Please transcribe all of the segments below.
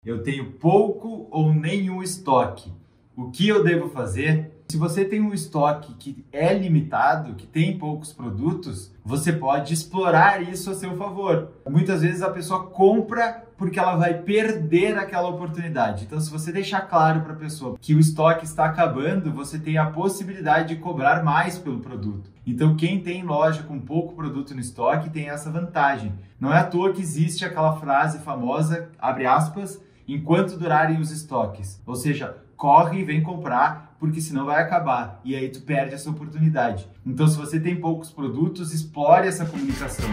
Eu tenho pouco ou nenhum estoque. O que eu devo fazer? Se você tem um estoque que é limitado, que tem poucos produtos, você pode explorar isso a seu favor. Muitas vezes a pessoa compra porque ela vai perder aquela oportunidade. Então, se você deixar claro para a pessoa que o estoque está acabando, você tem a possibilidade de cobrar mais pelo produto. Então, quem tem loja com pouco produto no estoque tem essa vantagem. Não é à toa que existe aquela frase famosa, abre aspas, enquanto durarem os estoques. Ou seja, corre e vem comprar, porque senão vai acabar. E aí tu perde essa oportunidade. Então, se você tem poucos produtos, explore essa comunicação.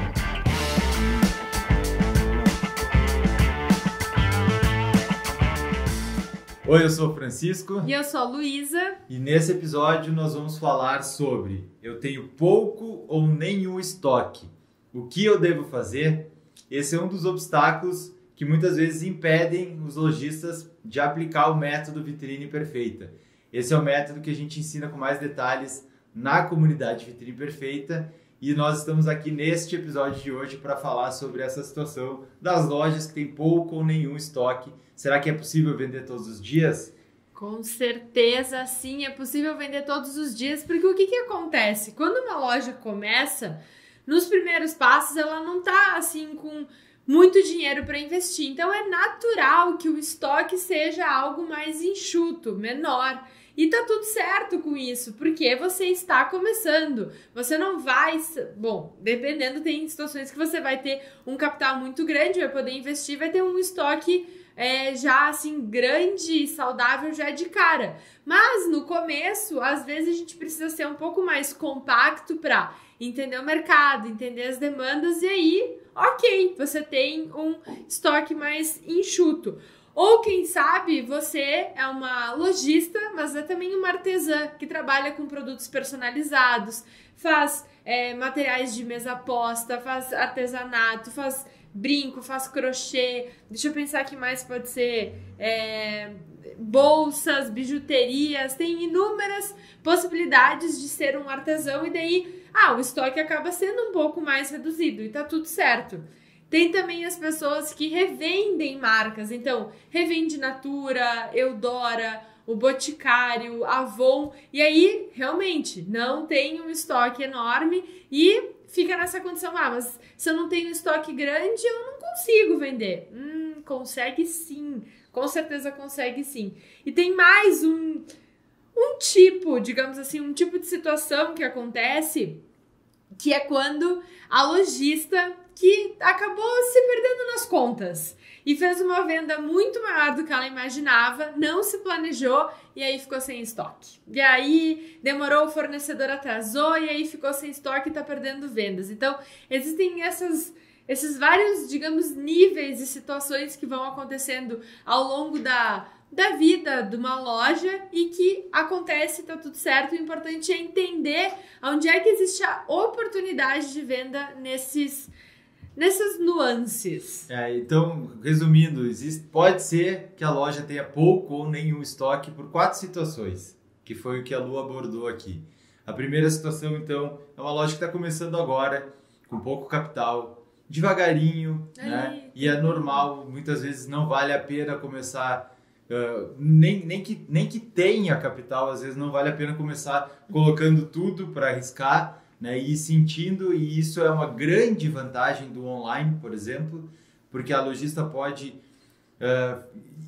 Oi, eu sou o Francisco. E eu sou a Luísa. E nesse episódio nós vamos falar sobre eu tenho pouco ou nenhum estoque. O que eu devo fazer? Esse é um dos obstáculos que muitas vezes impedem os lojistas de aplicar o método Vitrine Perfeita. Esse é o método que a gente ensina com mais detalhes na comunidade Vitrine Perfeita e nós estamos aqui neste episódio de hoje para falar sobre essa situação das lojas que tem pouco ou nenhum estoque. Será que é possível vender todos os dias? Com certeza, sim, é possível vender todos os dias, porque o que acontece? Quando uma loja começa, nos primeiros passos ela não está assim com muito dinheiro para investir, então é natural que o estoque seja algo mais enxuto, menor. E tá tudo certo com isso, porque você está começando. Você não vai... Bom, dependendo, tem situações que você vai ter um capital muito grande, vai poder investir, vai ter um estoque já assim grande e saudável já de cara. Mas no começo, às vezes a gente precisa ser um pouco mais compacto para entender o mercado, entender as demandas e aí, ok, você tem um estoque mais enxuto. Ou quem sabe você é uma lojista, mas é também uma artesã que trabalha com produtos personalizados, faz materiais de mesa posta, faz artesanato, faz brinco, faz crochê, deixa eu pensar que mais pode ser bolsas, bijuterias, tem inúmeras possibilidades de ser um artesão e daí o estoque acaba sendo um pouco mais reduzido e tá tudo certo. Tem também as pessoas que revendem marcas, então revende Natura, Eudora, o Boticário, Avon, e aí realmente não tem um estoque enorme e fica nessa condição, mas se eu não tenho um estoque grande eu não consigo vender. Consegue sim, com certeza consegue sim. E tem mais um tipo, digamos assim, um tipo de situação que acontece, que é quando a lojista que acabou se perdendo nas contas e fez uma venda muito maior do que ela imaginava, não se planejou e aí ficou sem estoque. E aí demorou, o fornecedor atrasou e aí ficou sem estoque e tá perdendo vendas. Então, existem esses vários, digamos, níveis e situações que vão acontecendo ao longo da vida de uma loja e que acontece, tá tudo certo. O importante é entender onde é que existe a oportunidade de venda nessas nuances. Então, resumindo, pode ser que a loja tenha pouco ou nenhum estoque por 4 situações, que foi o que a Lu abordou aqui. A primeira situação, então, é uma loja que está começando agora, com pouco capital, devagarinho, né? E é normal, muitas vezes não vale a pena começar... nem que tenha capital, às vezes não vale a pena começar colocando tudo para arriscar, né, e ir sentindo, e isso é uma grande vantagem do online, por exemplo, porque a lojista pode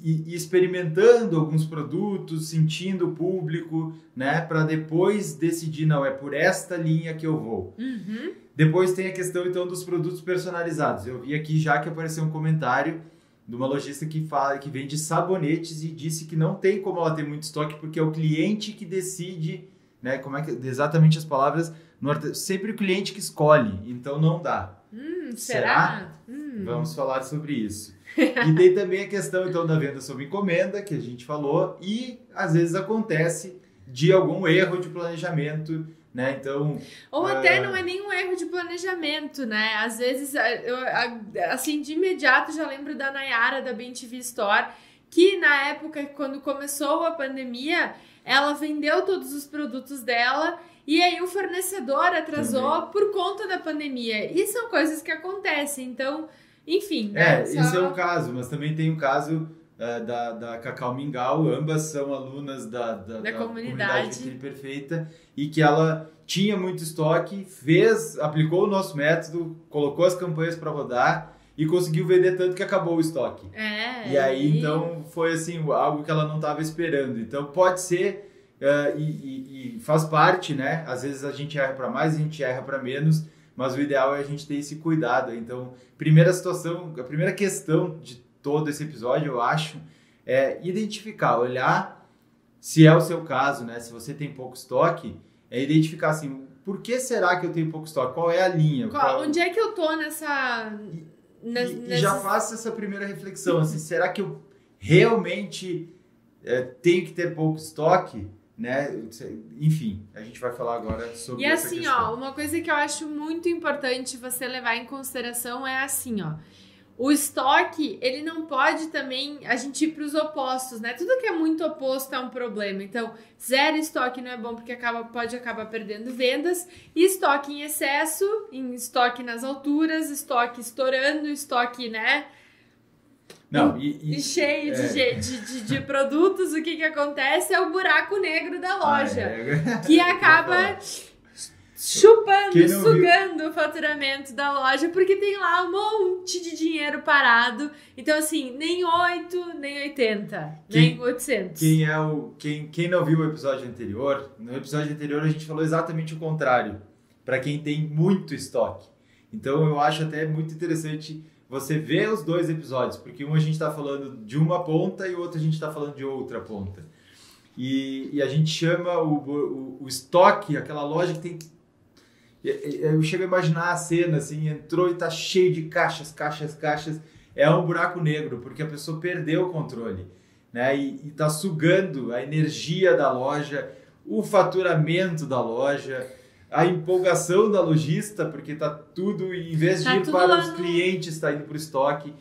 ir experimentando alguns produtos, sentindo o público, né, para depois decidir, não, é por esta linha que eu vou. Uhum. Depois tem a questão, então, dos produtos personalizados. Eu vi aqui já que apareceu um comentário de uma lojista que vende sabonetes e disse que não tem como ela ter muito estoque porque é o cliente que decide, né, como é que exatamente as palavras, sempre o cliente que escolhe, então não dá. Será? Vamos falar sobre isso. E tem também a questão então da venda sob encomenda, que a gente falou, e às vezes acontece de algum erro de planejamento, né? Então, ou até não é nenhum erro de planejamento, né? Às vezes, eu, assim, de imediato já lembro da Nayara, da BenTV Store, que na época, quando começou a pandemia, ela vendeu todos os produtos dela e aí o fornecedor atrasou por conta da pandemia. E são coisas que acontecem, então, enfim. Né? Esse é um caso, mas também tem um caso da Cacau Mingau, ambas são alunas da comunidade Vitrine Perfeita, e que ela tinha muito estoque, aplicou o nosso método, colocou as campanhas para rodar e conseguiu vender tanto que acabou o estoque. E aí, então, foi assim, algo que ela não estava esperando. Então, pode ser, e faz parte, né? Às vezes a gente erra para mais, a gente erra para menos, mas o ideal é a gente ter esse cuidado. Então, a primeira questão de todo esse episódio, eu acho, é identificar, olhar, se é o seu caso, né? Se você tem pouco estoque, é identificar assim, por que será que eu tenho pouco estoque? Qual é a linha? Onde é que eu tô nessa... E já faça essa primeira reflexão, assim, será que eu realmente tenho que ter pouco estoque? Né? Enfim, a gente vai falar agora sobre essa questão. E assim, uma coisa que eu acho muito importante você levar em consideração é assim, o estoque, ele não pode também a gente ir para os opostos, né? Tudo que é muito oposto é um problema. Então, zero estoque não é bom porque pode acabar perdendo vendas. E estoque em excesso, estoque nas alturas, estoque estourando, estoque, né? Não, e cheio de produtos, o que acontece é o buraco negro da loja, que acaba chupando, sugando o faturamento da loja, porque tem lá um monte de dinheiro parado. Então, assim, nem 8, nem 80, nem 800. Quem não viu o episódio anterior, no episódio anterior a gente falou exatamente o contrário, para quem tem muito estoque. Então, eu acho até muito interessante você ver os dois episódios, porque um a gente está falando de uma ponta e o outro a gente está falando de outra ponta. E a gente chama o estoque, aquela loja que tem... Eu chego a imaginar a cena, assim, entrou e tá cheio de caixas, é um buraco negro, porque a pessoa perdeu o controle, né? E tá sugando a energia da loja, o faturamento da loja, a empolgação da lojista, porque tá tudo, em vez de ir para os clientes, está indo para o estoque.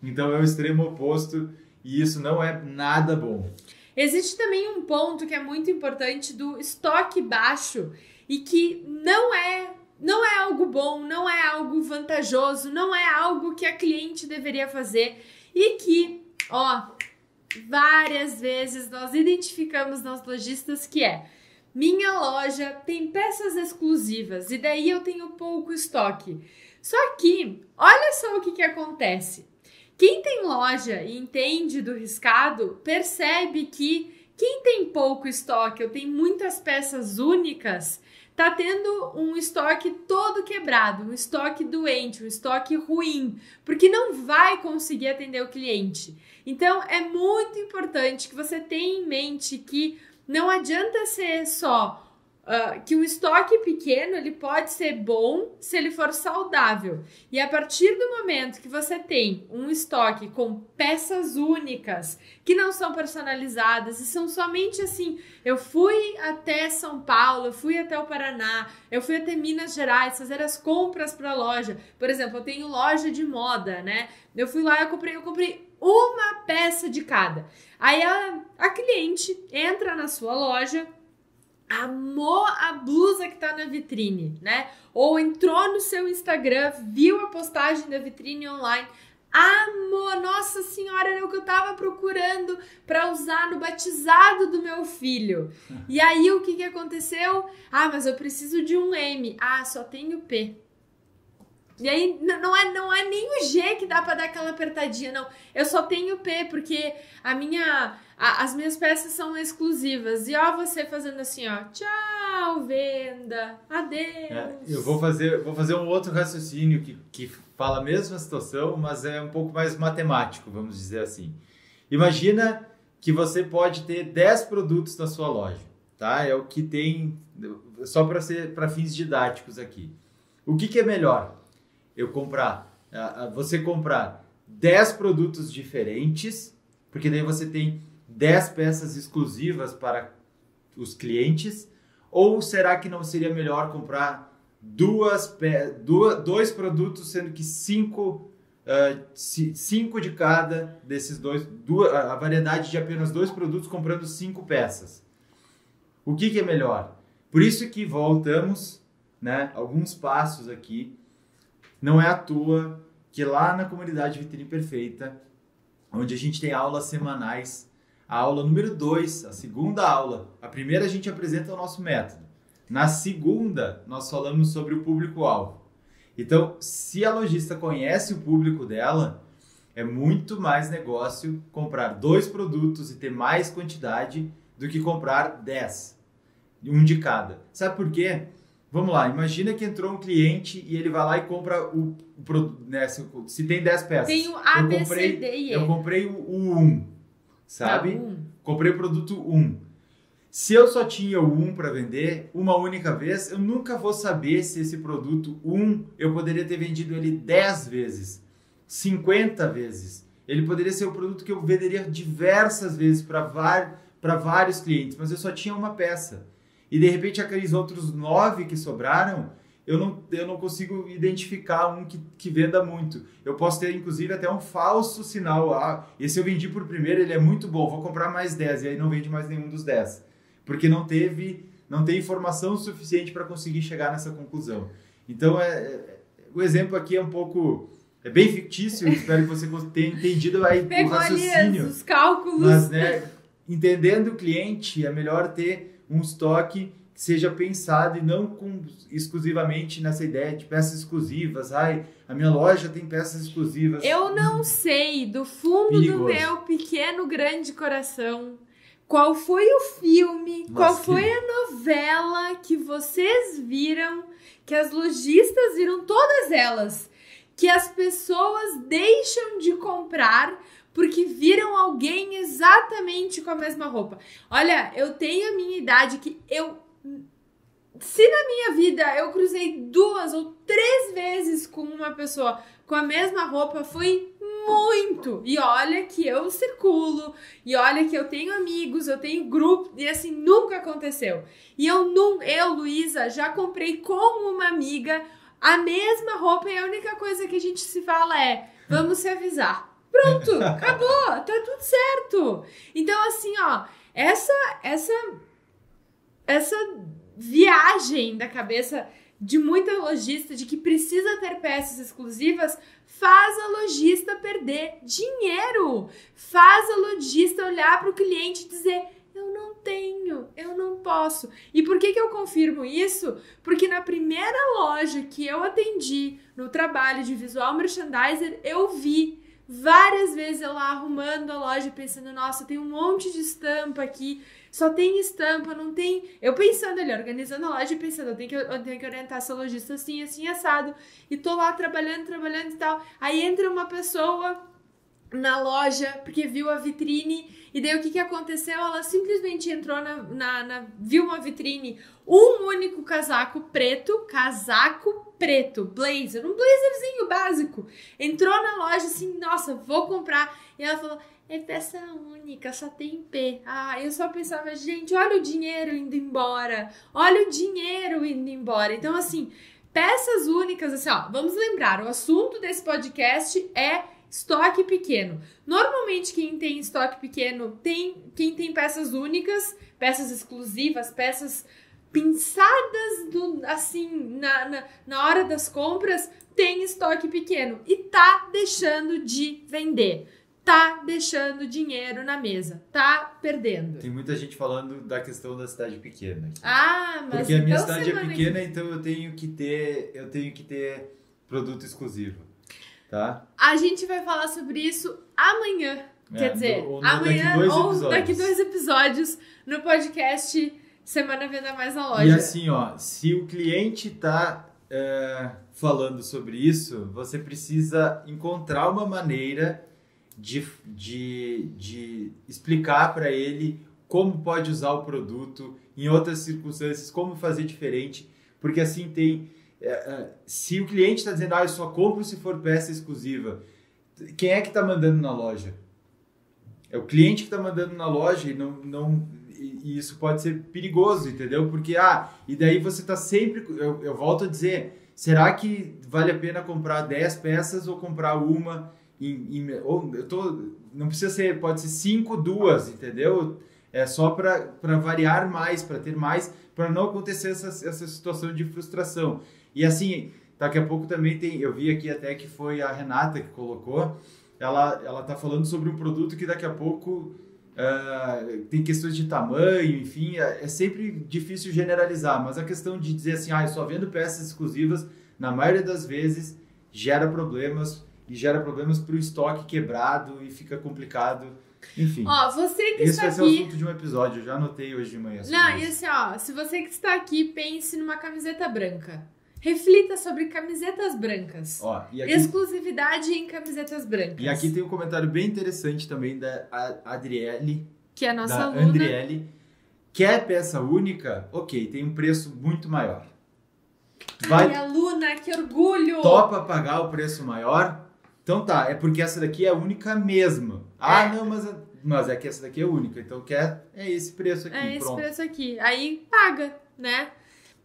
Então é o extremo oposto e isso não é nada bom. Existe também um ponto que é muito importante do estoque baixo e que não é algo bom, não é algo vantajoso, não é algo que a cliente deveria fazer e que, várias vezes nós identificamos nas lojistas que minha loja tem peças exclusivas e daí eu tenho pouco estoque. Só que, olha só o que acontece. Quem tem loja e entende do riscado, percebe que quem tem pouco estoque ou tem muitas peças únicas, tá tendo um estoque todo quebrado, um estoque doente, um estoque ruim, porque não vai conseguir atender o cliente. Então, é muito importante que você tenha em mente que não adianta ser só que um estoque pequeno ele pode ser bom se ele for saudável. E a partir do momento que você tem um estoque com peças únicas, que não são personalizadas e são somente assim, eu fui até São Paulo, eu fui até o Paraná, eu fui até Minas Gerais fazer as compras para a loja. Por exemplo, eu tenho loja de moda, né? Eu fui lá, eu comprei uma peça de cada. Aí a cliente entra na sua loja, amou a blusa que tá na vitrine, né? Ou entrou no seu Instagram, viu a postagem da vitrine online, amor, nossa senhora, era o que eu tava procurando para usar no batizado do meu filho. E aí o que aconteceu? Mas eu preciso de um M. Só tenho P. E aí não é nem o G que dá pra dar aquela apertadinha, não. Eu só tenho P, porque as minhas peças são exclusivas. E você fazendo assim, tchau, venda, adeus. Eu vou fazer um outro raciocínio que fala a mesma situação, mas é um pouco mais matemático, vamos dizer assim. Imagina que você pode ter 10 produtos na sua loja, tá? É o que tem, só para fins didáticos aqui. O que é melhor? Você comprar 10 produtos diferentes, porque daí você tem 10 peças exclusivas para os clientes, ou será que não seria melhor comprar dois produtos, sendo que 5 de cada desses a variedade de apenas 2 produtos comprando 5 peças? O que é melhor? Por isso que voltamos, né, alguns passos aqui. Não é à toa que lá na comunidade Vitrine Perfeita onde a gente tem aulas semanais. A aula número 2, a segunda aula. A primeira a gente apresenta o nosso método. Na segunda, nós falamos sobre o público-alvo. Então, se a lojista conhece o público dela, é muito mais negócio comprar 2 produtos e ter mais quantidade do que comprar 10. Um de cada. Sabe por quê? Vamos lá, imagina que entrou um cliente e ele vai lá e compra o produto, né? Se tem 10 peças. Tem o A, B, C, D e E. Eu comprei o 1, sabe? Tá, Comprei o produto 1. Se eu só tinha o 1 para vender uma única vez, eu nunca vou saber se esse produto 1 eu poderia ter vendido ele 10 vezes, 50 vezes. Ele poderia ser um produto que eu venderia diversas vezes para vários clientes, mas eu só tinha uma peça. E de repente aqueles outros 9 que sobraram, eu não consigo identificar um que venda muito. Eu posso ter, inclusive, até um falso sinal. Ah, esse eu vendi por primeiro, ele é muito bom, vou comprar mais 10. E aí não vende mais nenhum dos 10. Porque não tem informação suficiente para conseguir chegar nessa conclusão. Então, o exemplo aqui é bem fictício, espero que você tenha entendido aí o raciocínio. Os cálculos. Mas, né, entendendo o cliente, é melhor ter um estoque que seja pensado e não exclusivamente nessa ideia de peças exclusivas. Ai, a minha loja tem peças exclusivas. Eu não sei, do fundo do meu pequeno grande coração, qual foi o filme, qual foi a novela que vocês viram, que as lojistas viram, todas elas, que as pessoas deixam de comprar porque viram alguém exatamente com a mesma roupa. Olha, eu tenho a minha idade que se na minha vida eu cruzei 2 ou 3 vezes com uma pessoa com a mesma roupa, foi muito. E olha que eu circulo, e olha que eu tenho amigos, eu tenho grupo, e assim, nunca aconteceu. E eu, Luísa, já comprei com uma amiga a mesma roupa, e a única coisa que a gente se fala é, vamos se avisar. Pronto, acabou, tá tudo certo. Então, assim, ó, essa viagem da cabeça de muita lojista de que precisa ter peças exclusivas faz a lojista perder dinheiro. Faz a lojista olhar para o cliente e dizer, eu não tenho, eu não posso. E por que eu confirmo isso? Porque na primeira loja que eu atendi no trabalho de visual merchandiser, eu vi várias vezes eu lá arrumando a loja pensando, nossa, tem um monte de estampa aqui, só tem estampa, não tem... Eu pensando ali, organizando a loja e pensando, eu tenho que orientar essa lojista assim, assim, assado. E tô lá trabalhando e tal. Aí entra uma pessoa na loja, porque viu a vitrine, e daí o que aconteceu? Ela simplesmente entrou viu uma vitrine, um único casaco preto, blazer, um blazerzinho básico. Entrou na loja assim, nossa, vou comprar. E ela falou, é peça única, só tem P. Ah, eu só pensava, gente, olha o dinheiro indo embora. Então, assim, peças únicas, assim, ó, vamos lembrar, o assunto desse podcast é estoque pequeno. Normalmente, quem tem estoque pequeno quem tem peças únicas, peças exclusivas, peças pensadas assim, na hora das compras, tem estoque pequeno e tá deixando de vender. Tá deixando dinheiro na mesa, tá perdendo. Tem muita gente falando da questão da cidade pequena. Ah, mas porque a minha cidade é pequena, então eu tenho que ter produto exclusivo, tá? A gente vai falar sobre isso amanhã, quer dizer, amanhã daqui 2 episódios no podcast Semana Venda Mais na Loja. E assim, ó, se o cliente tá falando sobre isso, você precisa encontrar uma maneira de explicar para ele como pode usar o produto em outras circunstâncias, como fazer diferente, porque assim se o cliente está dizendo, eu só compro se for peça exclusiva, quem é que está mandando na loja? É o cliente que está mandando na loja e isso pode ser perigoso, entendeu? Porque, e daí você está sempre, eu volto a dizer, será que vale a pena comprar 10 peças ou comprar uma? Não precisa ser, pode ser 5, 2, entendeu? É só para variar mais, para ter mais, para não acontecer essa situação de frustração. E assim, daqui a pouco também eu vi aqui até que foi a Renata que colocou, ela está falando sobre um produto que daqui a pouco tem questões de tamanho, enfim, é sempre difícil generalizar, mas a questão de dizer assim, eu só vendo peças exclusivas, na maioria das vezes, gera problemas para o estoque quebrado e fica complicado, enfim. Você que esse está vai aqui... ser o assunto de um episódio, eu já anotei hoje de manhã. Não, e assim, se você que está aqui, pense numa camiseta branca. Reflita sobre camisetas brancas. E aqui, exclusividade em camisetas brancas. E aqui tem um comentário bem interessante também da Adriele. Que é a nossa aluna. Andriele. Quer peça única? Ok, tem um preço muito maior. Ai, aluna, que orgulho! Topa pagar o preço maior? Então tá, é porque essa daqui é a única mesmo. Não, mas é que essa daqui é única. Então é esse preço aqui. É esse pronto. preço aqui. Aí paga, né?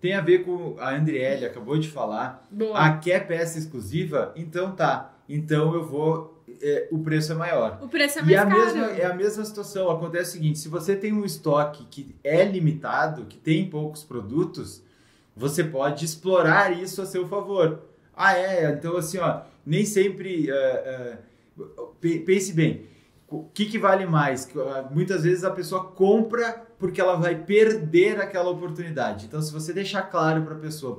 Tem a ver com a Andriele, acabou de falar. Boa. Quer peça exclusiva? Então tá. Então eu vou... o preço é maior. O preço é mais caro. É a mesma situação. Acontece o seguinte, se você tem um estoque que é limitado, que tem poucos produtos, você pode explorar isso a seu favor. Então assim, nem sempre... pense bem, o que vale mais? Muitas vezes a pessoa compra porque ela vai perder aquela oportunidade. Então, se você deixar claro para a pessoa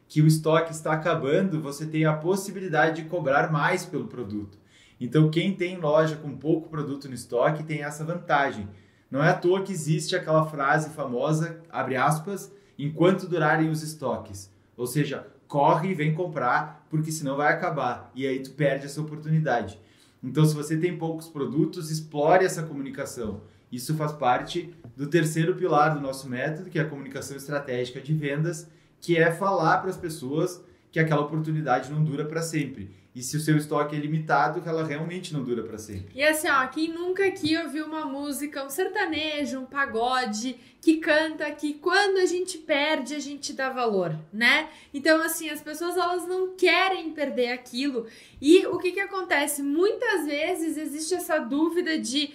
que o estoque está acabando, você tem a possibilidade de cobrar mais pelo produto. Então, quem tem loja com pouco produto no estoque tem essa vantagem. Não é à toa que existe aquela frase famosa, abre aspas, enquanto durarem os estoques. Ou seja, corre e vem comprar, porque senão vai acabar. E aí tu perde essa oportunidade. Então, se você tem poucos produtos, explore essa comunicação. Isso faz parte do terceiro pilar do nosso método, que é a comunicação estratégica de vendas, que é falar para as pessoas que aquela oportunidade não dura para sempre. E se o seu estoque é limitado, ela realmente não dura para sempre. E assim, quem nunca aqui ouviu uma música, um sertanejo, um pagode, que canta que quando a gente perde, a gente dá valor, né? Então, assim, as pessoas, elas não querem perder aquilo. E o que acontece? Muitas vezes existe essa dúvida de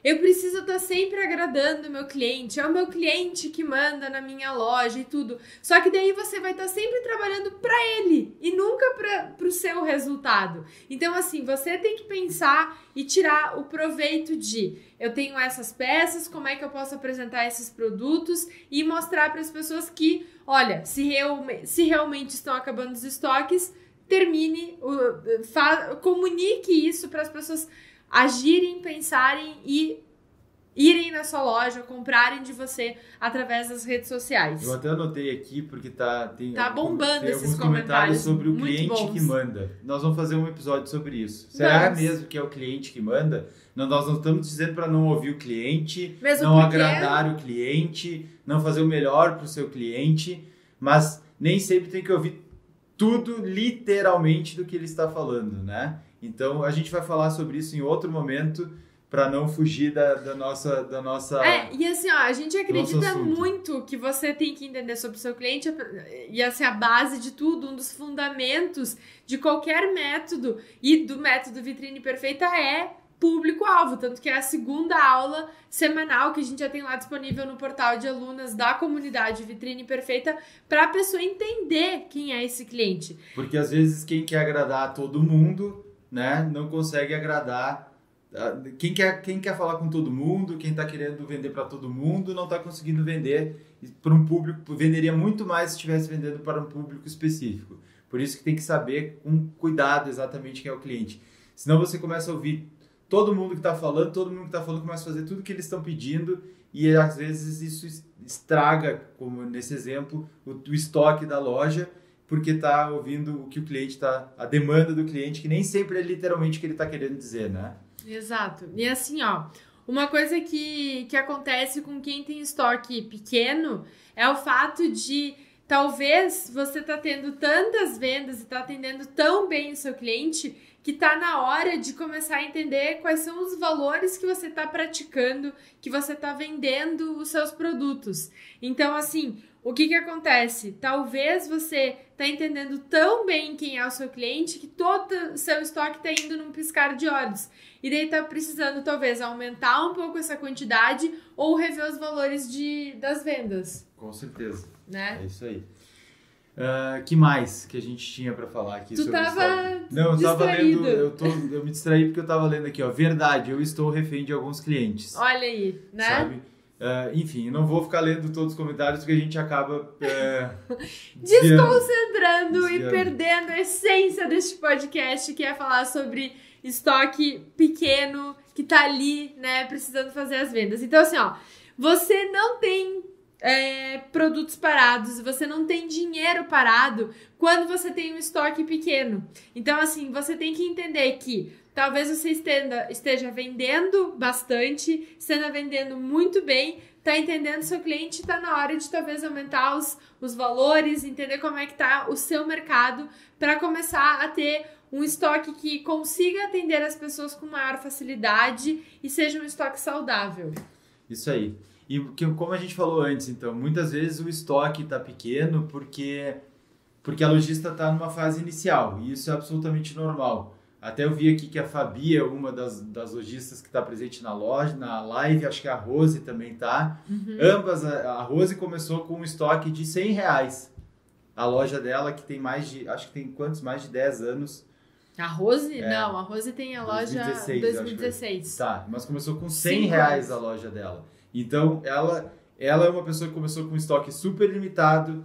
eu preciso estar sempre agradando o meu cliente, é o meu cliente que manda na minha loja e tudo. Só que daí você vai estar sempre trabalhando para ele e nunca para o seu resultado. Então, assim, você tem que pensar e tirar o proveito de eu tenho essas peças, como é que eu posso apresentar esses produtos e mostrar para as pessoas que, olha, se realmente estão acabando os estoques, comunique isso para as pessoas agirem, pensarem e irem na sua loja, comprarem de você através das redes sociais. Eu até anotei aqui porque tá bombando tem esses alguns comentários sobre o cliente bons. que manda. Nós vamos fazer um episódio sobre isso. Será mesmo que é o cliente que manda? Nós não estamos dizendo para não ouvir o cliente, mesmo não agradar o cliente, não fazer o melhor para o seu cliente, mas nem sempre tem que ouvir tudo literalmente do que ele está falando, né? Então a gente vai falar sobre isso em outro momento, para não fugir da nossa... e assim, a gente acredita muito que você tem que entender sobre o seu cliente, e assim, a base de tudo, um dos fundamentos de qualquer método, e do método Vitrine Perfeita é público-alvo, tanto que é a segunda aula semanal que a gente já tem lá disponível no portal de alunas da comunidade Vitrine Perfeita, para a pessoa entender quem é esse cliente. Porque às vezes quem quer agradar a todo mundo, né, não consegue agradar. Quem quer falar com todo mundo, quem está querendo vender para todo mundo, não está conseguindo vender para um público, venderia muito mais se estivesse vendendo para um público específico. Por isso que tem que saber com cuidado exatamente quem é o cliente. Senão você começa a ouvir todo mundo que está falando começa a fazer tudo que eles estão pedindo e às vezes isso estraga, como nesse exemplo, o estoque da loja, porque está ouvindo o que o cliente a demanda do cliente, que nem sempre é literalmente o que ele está querendo dizer, né? Exato. E assim, uma coisa que acontece com quem tem estoque pequeno é o fato de talvez você tá tendo tantas vendas e tá atendendo tão bem o seu cliente que tá na hora de começar a entender quais são os valores que você tá praticando, que você tá vendendo os seus produtos. Então, assim, o que acontece? Talvez você tá entendendo tão bem quem é o seu cliente que todo o seu estoque tá indo num piscar de olhos. E daí tá precisando, talvez, aumentar um pouco essa quantidade ou rever os valores das vendas. Com certeza. Né? É isso aí. Que mais que a gente tinha para falar aqui tu sobre tava estoque? Não, eu tava lendo, eu me distraí porque eu tava lendo aqui, ó, verdade, eu estou refém de alguns clientes. Olha aí, né? Sabe? Enfim, eu não vou ficar lendo todos os comentários porque a gente acaba desconcentrando e perdendo a essência deste podcast, que é falar sobre estoque pequeno que tá ali, né, precisando fazer as vendas. Então, assim, ó, você não tem produtos parados, você não tem dinheiro parado quando você tem um estoque pequeno. Então, assim, você tem que entender que talvez você esteja vendendo bastante, esteja vendendo muito bem, tá entendendo seu cliente, tá na hora de talvez aumentar os valores, entender como é que tá o seu mercado para começar a ter um estoque que consiga atender as pessoas com maior facilidade e seja um estoque saudável. Isso aí. E como a gente falou antes, então, muitas vezes o estoque está pequeno porque a lojista está numa fase inicial, e isso é absolutamente normal. Até eu vi aqui que a Fabi é uma das lojistas que está presente na loja, na live, acho que a Rose também está. Uhum. Ambas, a Rose começou com um estoque de R$100. A loja dela, que tem acho que tem quantos? Mais de 10 anos. A Rose? Não, a Rose tem a loja 2016. Tá, mas começou com R$100 a loja dela. Então, ela é uma pessoa que começou com um estoque super limitado,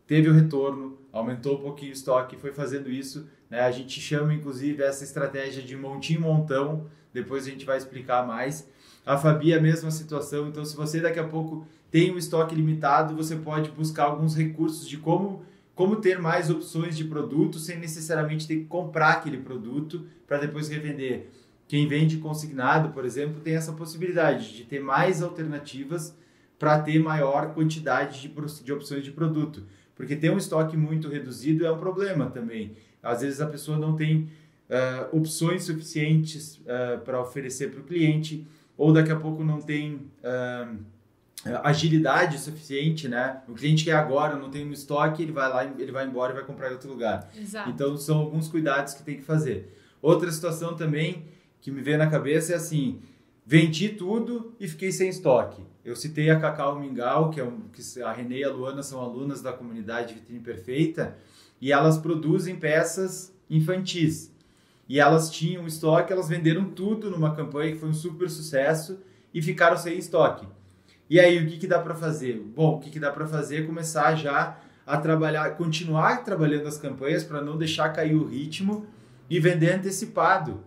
teve o retorno, aumentou um pouquinho o estoque, foi fazendo isso, né? A gente chama, inclusive, essa estratégia de montim-montão, depois a gente vai explicar mais. A Fabi é a mesma situação, então se você daqui a pouco tem um estoque limitado, você pode buscar alguns recursos de como ter mais opções de produto sem necessariamente ter que comprar aquele produto para depois revender. Quem vende consignado, por exemplo, tem essa possibilidade de ter mais alternativas para ter maior quantidade de opções de produto. Porque ter um estoque muito reduzido é um problema também. Às vezes a pessoa não tem opções suficientes para oferecer para o cliente, ou daqui a pouco não tem agilidade suficiente, né? O cliente quer agora, não tem no estoque, ele vai lá, ele vai embora e vai comprar em outro lugar. Exato. Então são alguns cuidados que tem que fazer. Outra situação também que me veio na cabeça é assim, vendi tudo e fiquei sem estoque. Eu citei a Cacau Mingau, que a Renê e a Luana são alunas da comunidade Vitrine Perfeita, e elas produzem peças infantis. E elas tinham estoque, elas venderam tudo numa campanha que foi um super sucesso e ficaram sem estoque. E aí, o que dá para fazer? Bom, o que dá para fazer é começar já a trabalhar, continuar trabalhando as campanhas para não deixar cair o ritmo e vender antecipado.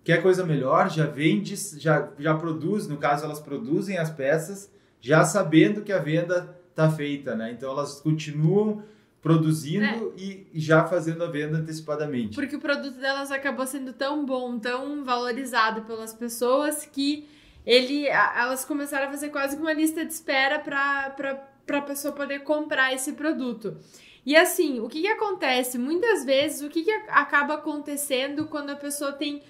Quer coisa melhor? Já vende, já produz, no caso elas produzem as peças já sabendo que a venda está feita, né? Então elas continuam produzindo e já fazendo a venda antecipadamente. Porque o produto delas acabou sendo tão bom, tão valorizado pelas pessoas que elas começaram a fazer quase que uma lista de espera para a pessoa poder comprar esse produto. E assim, o que acontece? Muitas vezes, o que acaba acontecendo quando a pessoa tem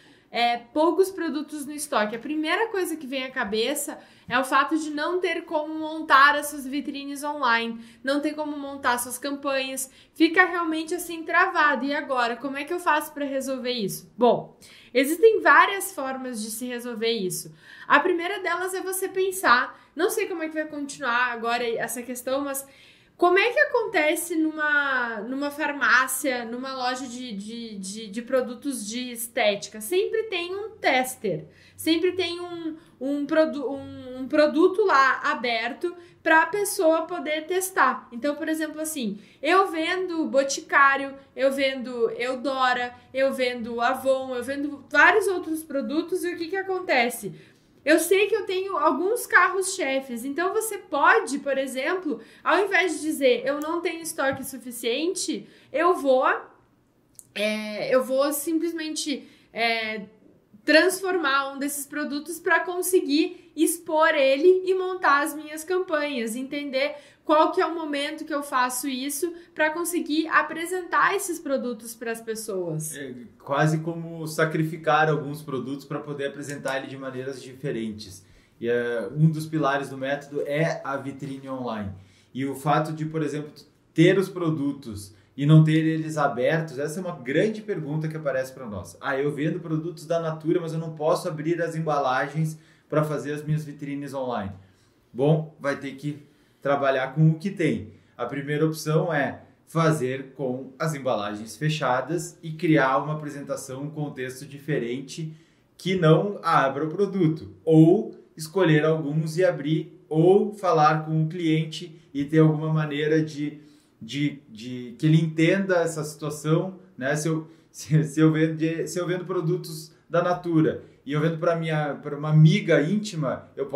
poucos produtos no estoque? A primeira coisa que vem à cabeça é o fato de não ter como montar as suas vitrines online, não ter como montar suas campanhas, fica realmente assim travado. E agora, como é que eu faço para resolver isso? Bom, existem várias formas de se resolver isso. A primeira delas é você pensar, não sei como é que vai continuar agora essa questão, mas como é que acontece numa farmácia, numa loja de produtos de estética? Sempre tem um tester, sempre tem um produto lá aberto para a pessoa poder testar. Então, por exemplo, assim, eu vendo Boticário, eu vendo Eudora, eu vendo Avon, eu vendo vários outros produtos, e o que acontece? Eu sei que eu tenho alguns carros-chefes, então você pode, por exemplo, ao invés de dizer eu não tenho estoque suficiente, eu vou simplesmente transformar um desses produtos para conseguir expor ele e montar as minhas campanhas, entender qual que é o momento que eu faço isso para conseguir apresentar esses produtos para as pessoas. É quase como sacrificar alguns produtos para poder apresentar ele de maneiras diferentes. E um dos pilares do método é a vitrine online. E o fato de, por exemplo, ter os produtos e não ter eles abertos, essa é uma grande pergunta que aparece para nós. Eu vendo produtos da Natura, mas eu não posso abrir as embalagens para fazer as minhas vitrines online. Bom, vai ter que trabalhar com o que tem. A primeira opção é fazer com as embalagens fechadas e criar uma apresentação, um contexto diferente que não abra o produto. Ou escolher alguns e abrir, ou falar com o cliente e ter alguma maneira de que ele entenda essa situação, né? Se eu vendo produtos da Natura e eu vendo para uma amiga íntima, eu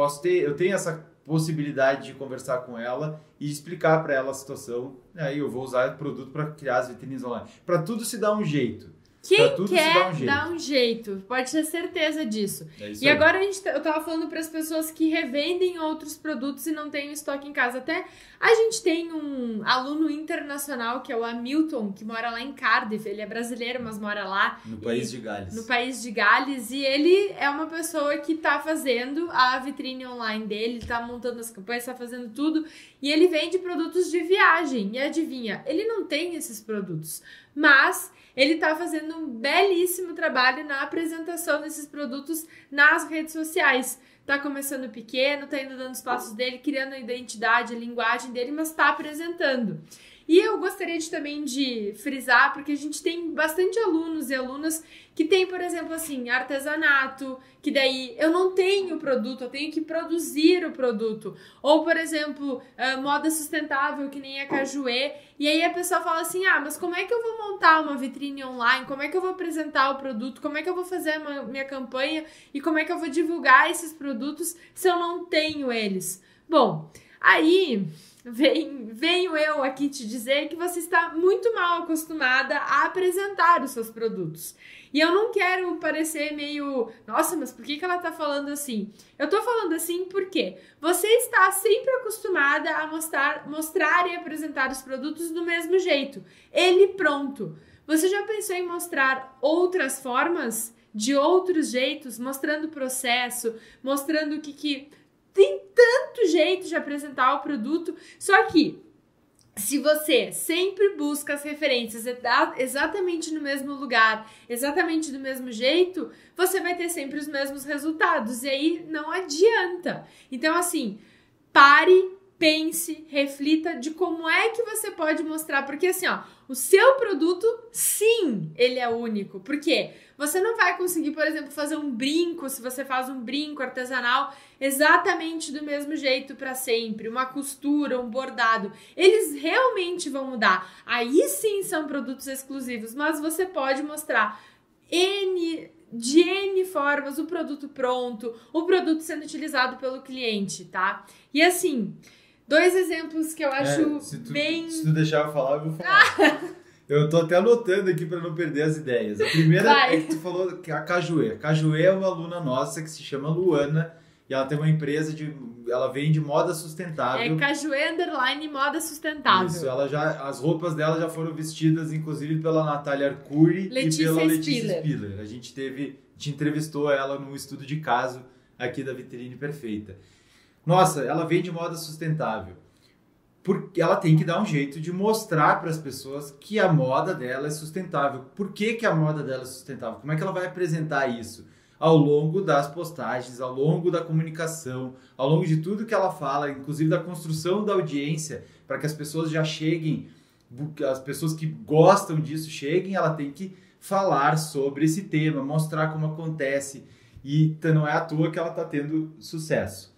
tenho essa possibilidade de conversar com ela e explicar para ela a situação, né? E eu vou usar o produto para criar as vitrines online. Para tudo se dá um jeito. Quem quer dar um jeito, pode ter certeza disso. E agora eu tava falando para as pessoas que revendem outros produtos e não têm o estoque em casa. Até a gente tem um aluno internacional que é o Hamilton, que mora lá em Cardiff. Ele é brasileiro, mas mora lá. No país de Gales. No país de Gales. E ele é uma pessoa que tá fazendo a vitrine online dele, ele tá montando as campanhas, tá fazendo tudo. E ele vende produtos de viagem. E adivinha, ele não tem esses produtos, mas ele está fazendo um belíssimo trabalho na apresentação desses produtos nas redes sociais. Tá começando pequeno, tá indo dando os passos dele, criando a identidade, a linguagem dele, mas tá apresentando. E eu gostaria também de frisar, porque a gente tem bastante alunos e alunas que tem, por exemplo, assim, artesanato, que daí eu não tenho produto, eu tenho que produzir o produto. Ou, por exemplo, moda sustentável, que nem a Cajuê. E aí a pessoa fala assim, mas como é que eu vou montar uma vitrine online? Como é que eu vou apresentar o produto? Como é que eu vou fazer a minha campanha? E como é que eu vou divulgar esses produtos se eu não tenho eles? Bom, aí venho eu aqui te dizer que você está muito mal acostumada a apresentar os seus produtos. E eu não quero parecer meio, nossa, mas por que ela tá falando assim? Eu tô falando assim porque você está sempre acostumada a mostrar e apresentar os produtos do mesmo jeito. Ele pronto. Você já pensou em mostrar outras formas, de outros jeitos, mostrando o processo, mostrando o que tem tanto jeito de apresentar o produto, só que se você sempre busca as referências exatamente no mesmo lugar, exatamente do mesmo jeito, você vai ter sempre os mesmos resultados, e aí não adianta. Então, assim, pare, pense, reflita de como é que você pode mostrar, porque assim, o seu produto, sim, ele é único. Por quê? Você não vai conseguir, por exemplo, fazer um brinco, se você faz um brinco artesanal, exatamente do mesmo jeito para sempre, uma costura, um bordado. Eles realmente vão mudar. Aí sim são produtos exclusivos, mas você pode mostrar de N formas o produto pronto, o produto sendo utilizado pelo cliente, tá? E assim, 2 exemplos que eu acho Se tu deixar eu falar, eu vou falar. Eu tô até anotando aqui para não perder as ideias. A primeira é que tu falou que a Cajuê. A Cajuê é uma aluna nossa que se chama Luana e ela tem uma empresa ela vende moda sustentável. É Cajuê / moda sustentável. Isso, as roupas dela já foram vestidas inclusive pela Natália Arcuri e pela Letícia Spiller. A gente entrevistou ela num estudo de caso aqui da Vitrine Perfeita. Nossa, ela vende moda sustentável. Porque ela tem que dar um jeito de mostrar para as pessoas que a moda dela é sustentável. Por que a moda dela é sustentável? Como é que ela vai apresentar isso? Ao longo das postagens, ao longo da comunicação, ao longo de tudo que ela fala, inclusive da construção da audiência, para que as pessoas já cheguem, as pessoas que gostam disso cheguem, ela tem que falar sobre esse tema, mostrar como acontece. E não é à toa que ela está tendo sucesso.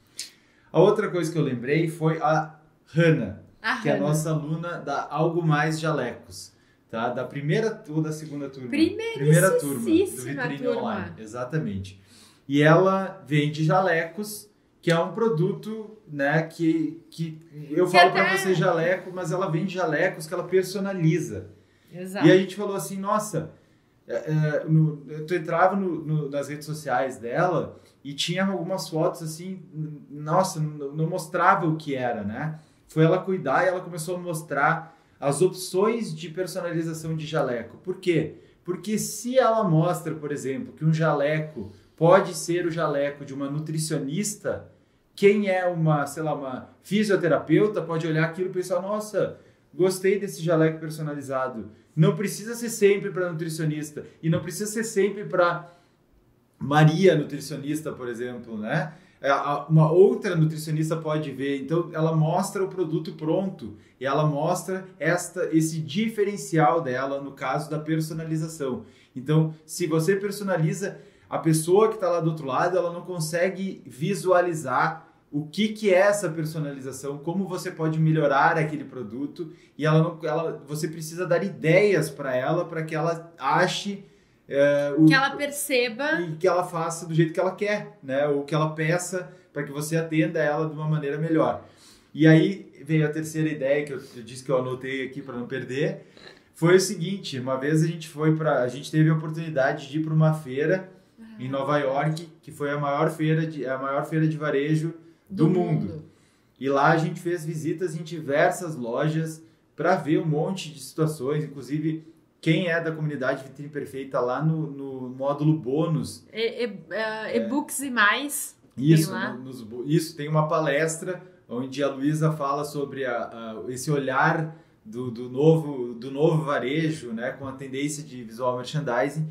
A outra coisa que eu lembrei foi a Hannah, que é a nossa aluna da Algo Mais Jalecos, tá? Da primeira ou da segunda turma? Primeira turma do Vitrine Online, exatamente. E ela vende jalecos, que é um produto, né, que eu falo para você jaleco, mas ela vende jalecos que ela personaliza. Exato. E a gente falou assim, nossa, tu entrava nas redes sociais dela e tinha algumas fotos assim, nossa, não mostrava o que era, né? Foi ela cuidar e ela começou a mostrar as opções de personalização de jaleco. Por quê? Porque se ela mostra, por exemplo, que um jaleco pode ser o jaleco de uma nutricionista, quem é uma fisioterapeuta pode olhar aquilo e pensar, nossa, gostei desse jaleco personalizado. Não precisa ser sempre para nutricionista e não precisa ser sempre para Maria, nutricionista, por exemplo, né? Uma outra nutricionista pode ver, então ela mostra o produto pronto e ela mostra esse diferencial dela no caso da personalização. Então, se você personaliza, a pessoa que está lá do outro lado, ela não consegue visualizar o que é essa personalização, como você pode melhorar aquele produto e você precisa dar ideias para ela, para que ela ache que ela perceba e que ela faça do jeito que ela quer, né? Ou que ela peça para que você atenda ela de uma maneira melhor. E aí veio a terceira ideia que eu disse que eu anotei aqui para não perder. Foi o seguinte: uma vez a gente teve a oportunidade de ir para uma feira em Nova York, que foi a maior feira de varejo do mundo. E lá a gente fez visitas em diversas lojas para ver um monte de situações, inclusive quem é da comunidade Vitrine Perfeita lá no módulo bônus. E-books e mais. Isso, isso, tem uma palestra onde a Luísa fala sobre esse olhar do novo varejo, né, com a tendência de visual merchandising.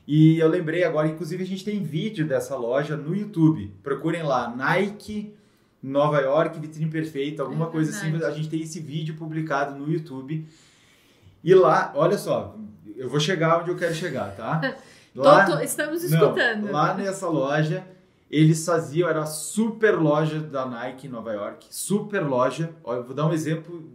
E eu lembrei agora, inclusive a gente tem vídeo dessa loja no YouTube. Procurem lá, Nike Nova York, Vitrine Perfeita, alguma coisa assim. A gente tem esse vídeo publicado no YouTube. E lá, olha só, eu vou chegar onde eu quero chegar, tá? Estamos escutando. Lá nessa loja, eles faziam, era a super loja da Nike em Nova York, super loja. Olha, eu vou dar um exemplo,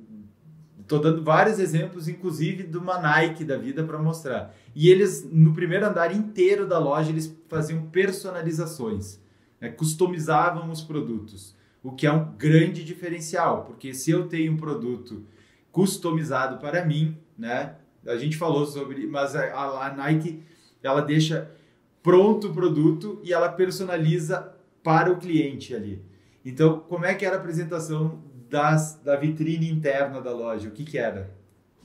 estou dando vários exemplos, inclusive de uma Nike da vida para mostrar. E eles, no primeiro andar inteiro da loja, eles faziam personalizações, né? Customizavam os produtos, o que é um grande diferencial, porque se eu tenho um produto customizado para mim, né? A gente falou sobre, mas a Nike, ela deixa pronto o produto e ela personaliza para o cliente ali. Então, como é que era a apresentação da vitrine interna da loja? O que era?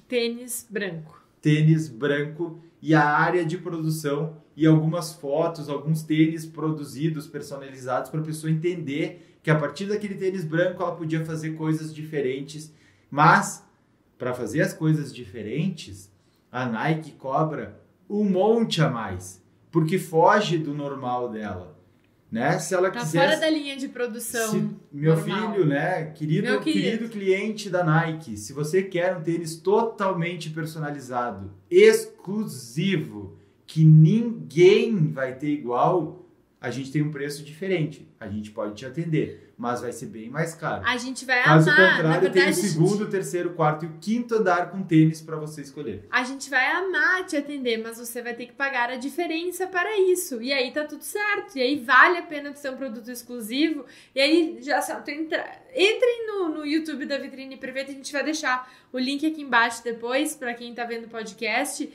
Tênis branco. Tênis branco e a área de produção e algumas fotos, alguns tênis produzidos, personalizados, para a pessoa entender que a partir daquele tênis branco ela podia fazer coisas diferentes, mas para fazer as coisas diferentes, a Nike cobra um monte a mais, porque foge do normal dela, né? Se ela quiser, fora da linha de produção. Meu normal. filho, né? Querido cliente da Nike, se você quer um tênis totalmente personalizado, exclusivo, que ninguém vai ter igual, a gente tem um preço diferente. A gente pode te atender, mas vai ser bem mais caro. A gente vai Caso amar. contrário, Na verdade, tem o segundo, terceiro, quarto e o quinto andar com tênis para você escolher. A gente vai amar te atender, mas você vai ter que pagar a diferença para isso. E aí tá tudo certo. E aí vale a pena ter um produto exclusivo. E aí, já entrem no YouTube da Vitrine Perfeita. A gente vai deixar o link aqui embaixo depois, para quem tá vendo o podcast.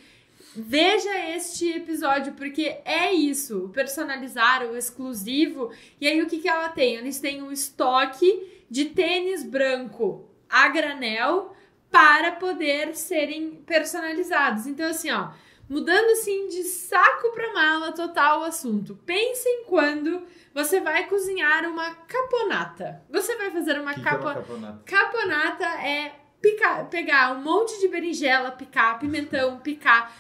Veja este episódio, porque é isso, o personalizar, o exclusivo. E aí o que ela tem? Eles têm um estoque de tênis branco a granel para poder serem personalizados. Então assim, ó, mudando assim de saco para mala total o assunto. Pensem quando você vai cozinhar uma caponata. Você vai fazer uma caponata. Caponata é pegar um monte de berinjela, picar pimentão, picar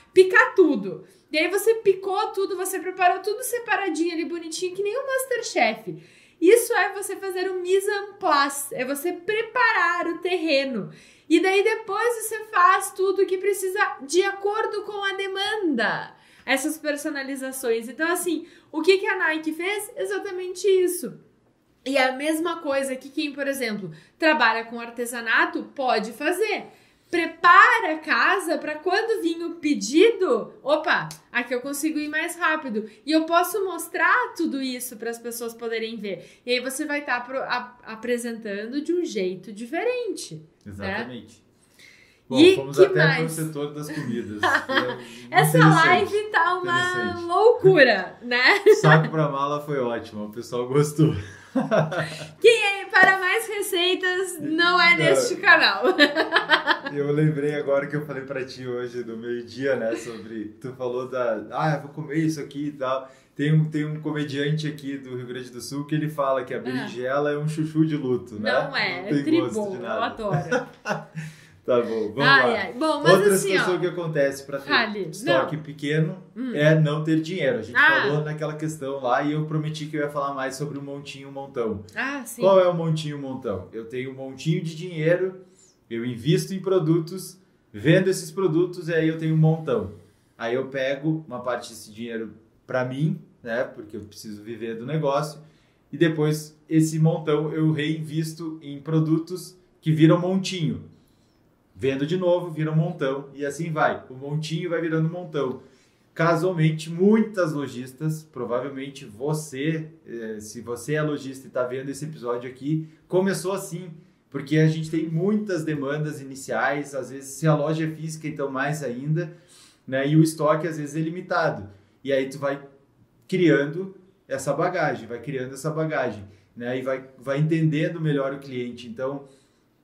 tudo. E aí você picou tudo, você preparou tudo separadinho ali, bonitinho, que nem o MasterChef. Isso é você fazer um mise en place, é você preparar o terreno. E daí depois você faz tudo que precisa de acordo com a demanda. Essas personalizações. Então assim, o que a Nike fez? Exatamente isso. E a mesma coisa que quem, por exemplo, trabalha com artesanato pode fazer. Prepara a casa para quando vir o pedido, opa, aqui eu consigo ir mais rápido. E eu posso mostrar tudo isso para as pessoas poderem ver. E aí você vai estar apresentando de um jeito diferente. Exatamente. Né? Bom, e fomos que até mais? para o setor das comidas. Essa live tá uma loucura, né? Saco para mala foi ótimo, o pessoal gostou. Quem é para mais receitas não é neste canal. Eu lembrei agora que eu falei pra ti hoje no meio-dia, né, sobre, tu falou eu vou comer isso aqui e tal. Tem um comediante aqui do Rio Grande do Sul que ele fala que a berinjela é um chuchu de luto, né? Não é tribom, eu adoro. Tá bom, vamos lá. Bom, mas outra assim, situação que acontece para ter estoque pequeno é não ter dinheiro. A gente falou naquela questão lá e eu prometi que eu ia falar mais sobre o montinho montão. Sim. Qual é o montinho montão? Eu tenho um montinho de dinheiro, eu invisto em produtos, vendo esses produtos e aí eu tenho um montão. Aí eu pego uma parte desse dinheiro para mim, né, porque eu preciso viver do negócio, e depois esse montão eu reinvisto em produtos que viram montinho. Vendo de novo, vira um montão e assim vai. O montinho vai virando montão. Casualmente, muitas lojistas, provavelmente você, se você é lojista e está vendo esse episódio aqui, começou assim, porque a gente tem muitas demandas iniciais, às vezes se a loja é física, então mais ainda, né? E o estoque às vezes é limitado. E aí tu vai criando essa bagagem, né? E vai entendendo melhor o cliente. Então,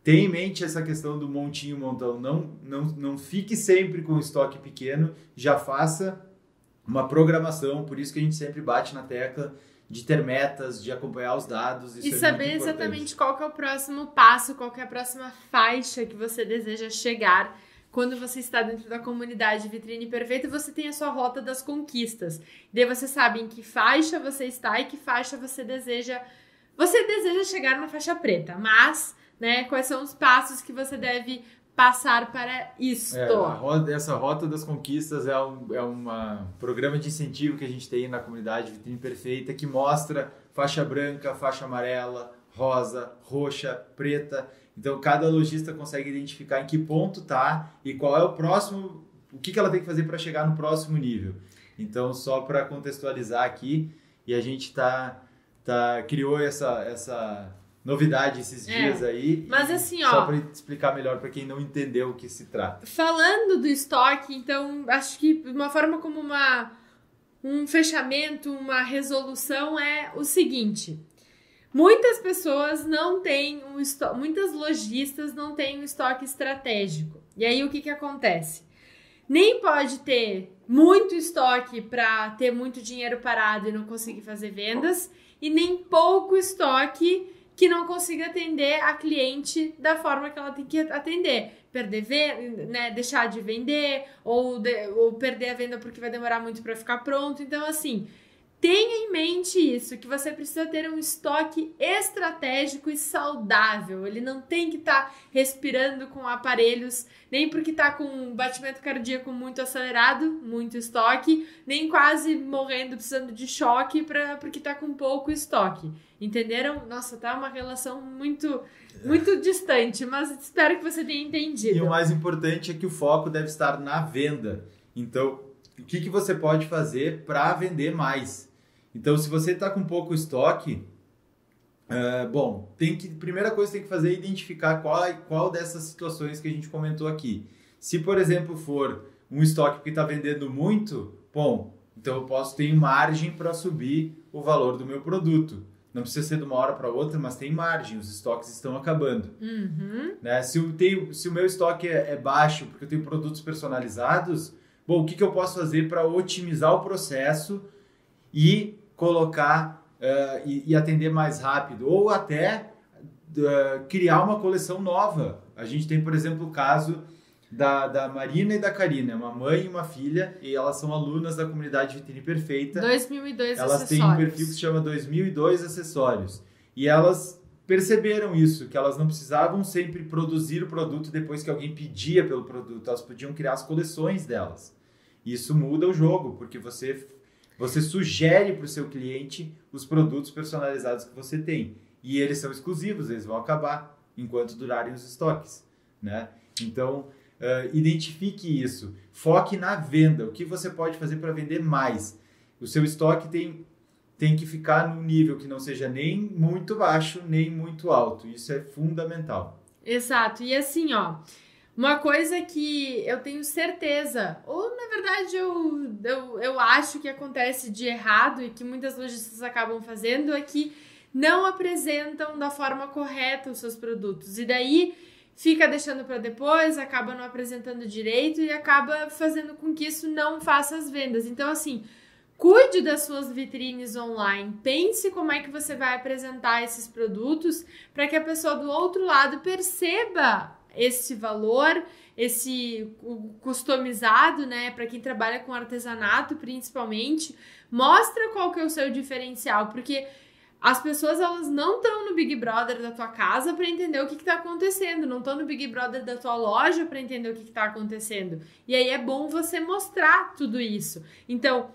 tenha em mente essa questão do montinho, montão. Não fique sempre com estoque pequeno, já faça uma programação, por isso que a gente sempre bate na tecla de ter metas, de acompanhar os dados. Isso e saber exatamente qual que é o próximo passo, qual que é a próxima faixa que você deseja chegar. Quando você está dentro da comunidade Vitrine Perfeita, você tem a sua rota das conquistas. Daí você sabe em que faixa você está e que faixa você deseja chegar na faixa preta, mas... né? Quais são os passos que você deve passar para isto? Essa Rota das Conquistas é um programa de incentivo que a gente tem na comunidade Vitrine Perfeita que mostra faixa branca, faixa amarela, rosa, roxa, preta. Então, cada lojista consegue identificar em que ponto tá e qual é o próximo, o que ela tem que fazer para chegar no próximo nível. Então, só para contextualizar aqui, e a gente criou essa novidade esses dias aí. Mas assim, só para explicar melhor para quem não entendeu o que se trata. Falando do estoque, então, acho que uma forma como um fechamento, uma resolução é o seguinte: muitas pessoas não têm muitas lojistas não têm um estoque estratégico. E aí o que acontece? Nem pode ter muito estoque para ter muito dinheiro parado e não conseguir fazer vendas, e nem pouco estoque que não consiga atender a cliente da forma que ela tem que atender. Deixar de vender ou perder a venda porque vai demorar muito para ficar pronto. Então, assim, tenha em mente isso, que você precisa ter um estoque estratégico e saudável. Ele não tem que estar respirando com aparelhos, nem porque está com um batimento cardíaco muito acelerado, muito estoque, nem quase morrendo, precisando de choque porque está com pouco estoque. Entenderam? Nossa, tá uma relação muito distante, mas espero que você tenha entendido. E o mais importante é que o foco deve estar na venda. Então, o que você pode fazer para vender mais? Então, se você está com pouco estoque, primeira coisa que tem que fazer é identificar qual dessas situações que a gente comentou aqui. Se, por exemplo, for um estoque que está vendendo muito, então eu posso ter margem para subir o valor do meu produto. Não precisa ser de uma hora para outra, mas tem margem, os estoques estão acabando. Uhum. Né? Se o meu estoque é baixo, porque eu tenho produtos personalizados, o que eu posso fazer para otimizar o processo e colocar e atender mais rápido? Ou até criar uma coleção nova. A gente tem, por exemplo, o caso da Marina e da Karina, uma mãe e uma filha, e elas são alunas da comunidade Vitrine Perfeita. 2002 elas acessórios. Têm um perfil que se chama 2002 Acessórios. E elas perceberam isso, que elas não precisavam sempre produzir o produto depois que alguém pedia pelo produto, elas podiam criar as coleções delas. Isso muda o jogo, porque você sugere para o seu cliente os produtos personalizados que você tem. E eles são exclusivos, eles vão acabar enquanto durarem os estoques, né? Então, identifique isso. Foque na venda. O que você pode fazer para vender mais? O seu estoque tem que ficar num nível que não seja nem muito baixo, nem muito alto. Isso é fundamental. Exato. E assim, uma coisa que eu tenho certeza, ou na verdade eu acho que acontece de errado e que muitas lojistas acabam fazendo, é que não apresentam da forma correta os seus produtos. E daí fica deixando para depois, acaba não apresentando direito e acaba fazendo com que isso não faça as vendas. Então, assim, cuide das suas vitrines online, pense como é que você vai apresentar esses produtos para que a pessoa do outro lado perceba esse valor, esse customizado, né, para quem trabalha com artesanato principalmente, mostra qual que é o seu diferencial, porque as pessoas, elas não estão no Big Brother da tua casa para entender o que está acontecendo, não estão no Big Brother da tua loja para entender o que está acontecendo. E aí é bom você mostrar tudo isso. Então,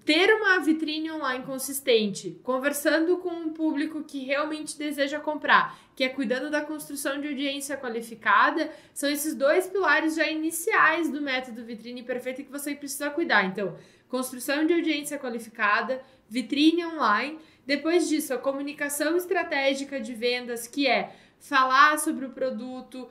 ter uma vitrine online consistente, conversando com um público que realmente deseja comprar, que é cuidando da construção de audiência qualificada, são esses 2 pilares já iniciais do método Vitrine Perfeita que você precisa cuidar. Então, construção de audiência qualificada, vitrine online. Depois disso, a comunicação estratégica de vendas, que é falar sobre o produto,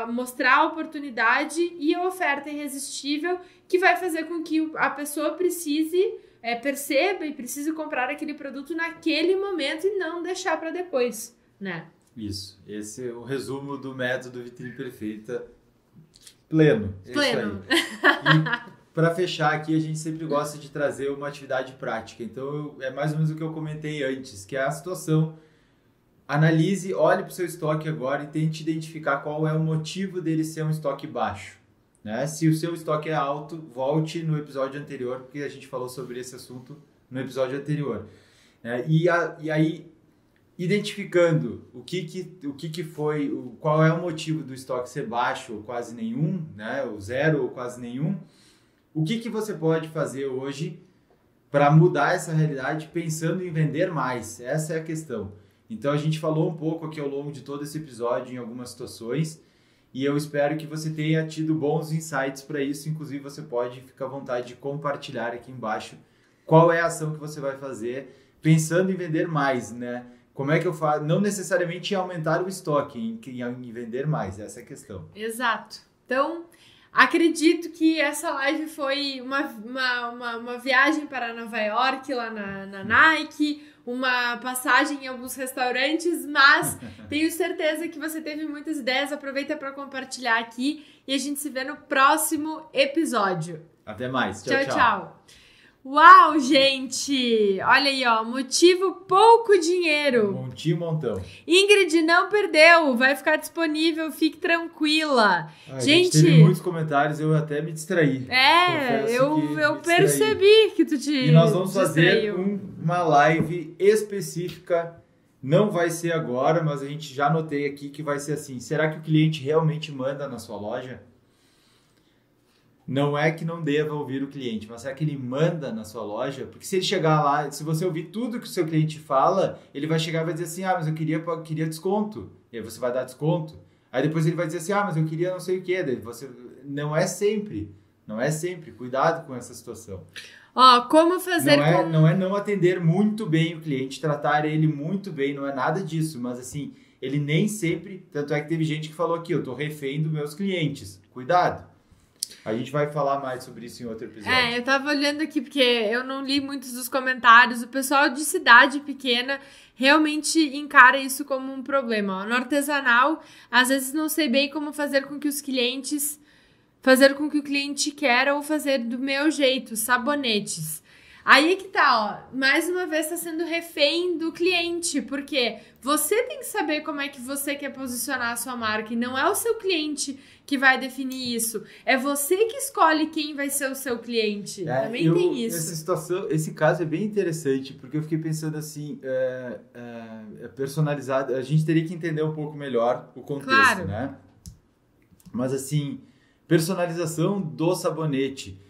mostrar a oportunidade e a oferta irresistível, que vai fazer com que a pessoa perceba e precise comprar aquele produto naquele momento e não deixar para depois, né? Isso. Esse é o resumo do método Vitrine Perfeita pleno. Pleno. Para fechar aqui, a gente sempre gosta de trazer uma atividade prática. Então, é mais ou menos o que eu comentei antes, que é a situação. Analise, olhe para o seu estoque agora e tente identificar qual é o motivo dele ser um estoque baixo. Né? Se o seu estoque é alto, volte no episódio anterior, porque a gente falou sobre esse assunto no episódio anterior. E aí, identificando qual é o motivo do estoque ser baixo ou quase nenhum, né? O zero ou quase nenhum, o que você pode fazer hoje para mudar essa realidade pensando em vender mais? Essa é a questão. Então, a gente falou um pouco aqui ao longo de todo esse episódio em algumas situações e eu espero que você tenha tido bons insights para isso. Inclusive, você pode ficar à vontade de compartilhar aqui embaixo qual é a ação que você vai fazer pensando em vender mais, né? Como é que eu faço? Não necessariamente em aumentar o estoque, em vender mais. Essa é a questão. Exato. Então, acredito que essa live foi uma viagem para Nova York, lá na Nike, uma passagem em alguns restaurantes, mas tenho certeza que você teve muitas ideias. Aproveita para compartilhar aqui e a gente se vê no próximo episódio. Até mais. Tchau. Uau, gente! Olha aí, ó, motivo pouco dinheiro. Montinho, montão. Ingrid não perdeu, vai ficar disponível, fique tranquila. Gente, teve muitos comentários, eu até me distraí. Eu percebi que tu te E nós vamos distraiu. fazer uma live específica, não vai ser agora, mas a gente já anotei aqui que vai ser assim. Será que o cliente realmente manda na sua loja? Não é que não deva ouvir o cliente, mas será que ele manda na sua loja? Porque se ele chegar lá, se você ouvir tudo que o seu cliente fala, ele vai chegar e vai dizer assim, mas eu queria desconto. E aí você vai dar desconto. Aí depois ele vai dizer assim, mas eu queria não sei o quê. Daí você... Não é sempre. Cuidado com essa situação. Como fazer não é não atender muito bem o cliente, tratar ele muito bem, não é nada disso. Mas assim, ele nem sempre... Tanto é que teve gente que falou aqui, eu tô refém dos meus clientes. Cuidado. A gente vai falar mais sobre isso em outro episódio. Eu tava olhando aqui porque eu não li muitos dos comentários. O pessoal de cidade pequena realmente encara isso como um problema. No artesanal, às vezes não sei bem como fazer com que o cliente quer ou fazer do meu jeito, sabonetes. Aí é que tá, mais uma vez tá sendo refém do cliente, porque você tem que saber como é que você quer posicionar a sua marca e não é o seu cliente que vai definir isso. É você que escolhe quem vai ser o seu cliente. Também tem isso. Essa situação, esse caso é bem interessante, porque eu fiquei pensando assim, personalizado, a gente teria que entender um pouco melhor o contexto, claro, né? Mas assim, personalização do sabonete.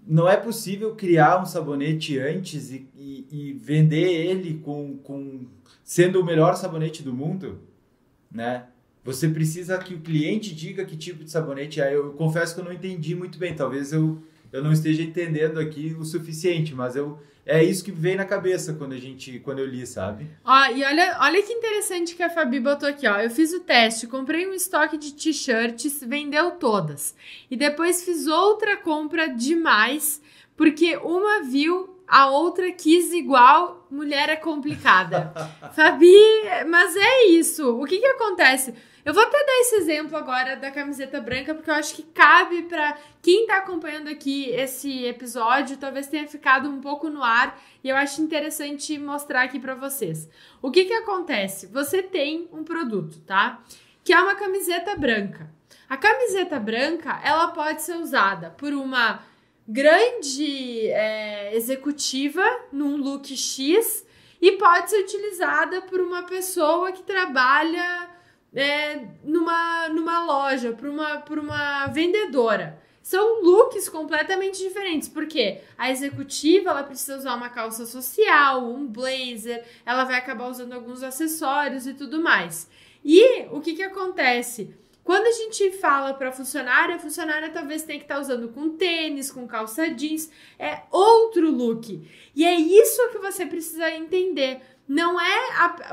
Não é possível criar um sabonete antes e vender ele sendo o melhor sabonete do mundo, né? Você precisa que o cliente diga que tipo de sabonete é. Eu confesso que eu não entendi muito bem. Talvez eu não esteja entendendo aqui o suficiente, mas é isso que veio na cabeça quando eu li, sabe? E olha que interessante que a Fabi botou aqui, ó. Eu fiz o teste, comprei um estoque de t-shirts, vendeu todas. E depois fiz outra compra demais, porque uma viu, a outra quis igual, mulher é complicada. Fabi, mas é isso. O que acontece? Eu vou até dar esse exemplo agora da camiseta branca, porque eu acho que cabe para quem tá acompanhando aqui esse episódio, talvez tenha ficado um pouco no ar, e eu acho interessante mostrar aqui para vocês. O que acontece? Você tem um produto, tá? que é uma camiseta branca. A camiseta branca, ela pode ser usada por uma grande executiva num look X e pode ser utilizada por uma pessoa que trabalha numa loja, por uma vendedora. São looks completamente diferentes, porque a executiva ela precisa usar uma calça social, um blazer, ela vai acabar usando alguns acessórios e tudo mais. E o que acontece? Quando a gente fala para a funcionária talvez tenha que estar usando com tênis, com calça jeans, é outro look. E é isso que você precisa entender.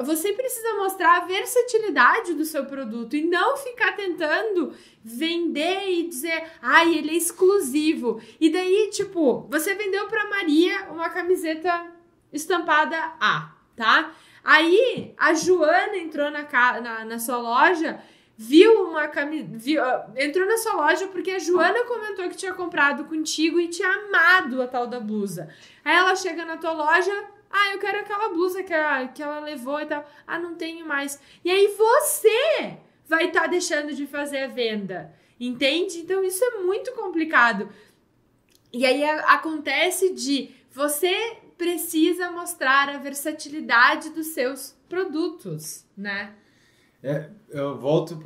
Você precisa mostrar a versatilidade do seu produto e não ficar tentando vender e dizer, ele é exclusivo. E daí, tipo, você vendeu para Maria uma camiseta estampada A, tá? Aí a Joana entrou na sua loja, entrou na sua loja porque a Joana comentou que tinha comprado contigo e tinha amado a tal da blusa. Aí ela chega na tua loja, eu quero aquela blusa que ela levou e tal. Não tenho mais. E aí você vai estar deixando de fazer a venda, entende? Então isso é muito complicado. E aí acontece de você precisa mostrar a versatilidade dos seus produtos, né? Eu volto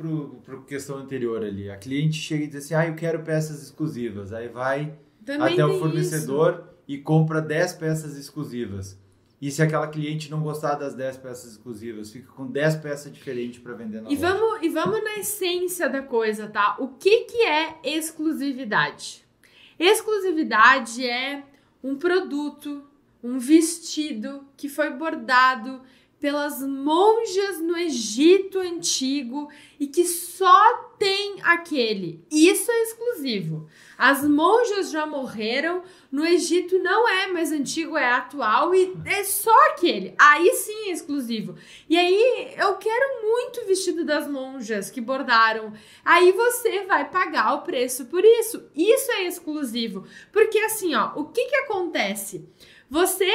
para a questão anterior ali. A cliente chega e diz assim, eu quero peças exclusivas. Aí vai também até o fornecedor e compra 10 peças exclusivas. E se aquela cliente não gostar das 10 peças exclusivas, fica com 10 peças diferentes para vender na loja. E vamos na essência da coisa, tá? O que é exclusividade? Exclusividade é um produto, um vestido que foi bordado pelas monjas no Egito Antigo e que só tem aquele. Isso é exclusivo. As monjas já morreram, no Egito não é mais antigo, é atual e é só aquele. Aí sim é exclusivo. E aí eu quero muito o vestido das monjas que bordaram. Aí você vai pagar o preço por isso. Isso é exclusivo. Porque assim, o que acontece? Você